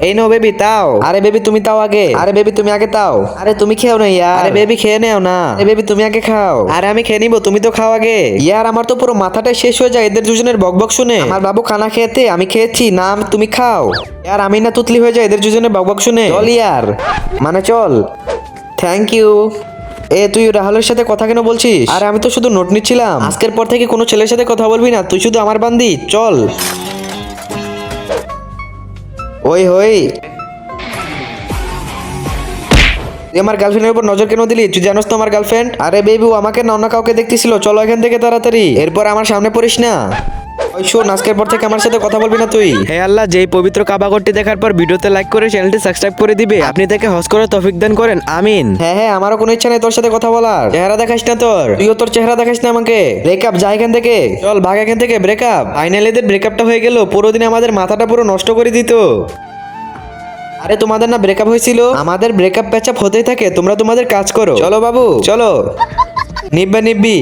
এই no baby তাও। আরে বেবি তুমি তাও আগে। আরে বেবি তুমি আগে তাও। আরে তুমি খেও না ইয়ার। আরে বেবি খেয়ে নেও না। আরে বেবি তুমি আগে খাও। আরে আমি খেয়ে নিবো, তুমি তো খাও আগে। ইয়ার আমার তো পুরো মাথাটাই শেষ হয়ে যায় এদের দুজনের বকবক শুনে। আমার বাবু খানা খেতে, আমি খেয়েছি না, তুমি খাও। ইয়ার আমি না তুতলি হয়ে যায় এদের দুজনের বকবক শুনে। চল ইয়ার, মানে চল। Thank you. এ তুই রাহুলের সাথে কথা কেন বলছিস? আরে আমি তো শুধু নোট নিচ্ছিলাম। আজকের পর থেকে কোনো ছেলের সাথে কথা বলবি না, তুই শুধু আমার বান্দি। চল। ওই হই, তুই আমার গার্লফ্রেন্ডের উপর নজর কেন দিলি? তুই জানোস তো আমার গার্লফ্রেন্ড। আরে বেবি ও আমাকে না অন্য কাউকে দেখতেছিল, চলো এখান থেকে তাড়াতাড়ি, এরপর আমার সামনে পড়িস না। ওই শোন, আজকের পর থেকে আমার সাথে কথা বলবি না তুই। হে আল্লাহ, যেই পবিত্র কাবা ঘরটি দেখার পর ভিডিওতে লাইক করে চ্যানেলটি সাবস্ক্রাইব করে দিবে, আপনি তাকে হজ করে তৌফিক দান করেন, আমিন। হ্যাঁ হ্যাঁ, আমারও কোনো ইচ্ছা নেই তোর সাথে কথা বলার। চেহারা দেখাস না তোর, তুইও তোর চেহারা দেখাস না আমাকে। ব্রেকআপ, যা এখান থেকে, চল ভাগ এখান থেকে। ব্রেকআপ, ফাইনালি এদের ব্রেকআপটা হয়ে গেল। পুরো দিন আমাদের মাথাটা পুরো নষ্ট করে দিত। আরে তোমাদের না ব্রেকআপ হয়েছিল? আমাদের ব্রেকআপ প্যাচআপ হতেই থাকে, তোমরা তোমাদের কাজ করো। চলো বাবু চলো, নিব্বা নিব্বি।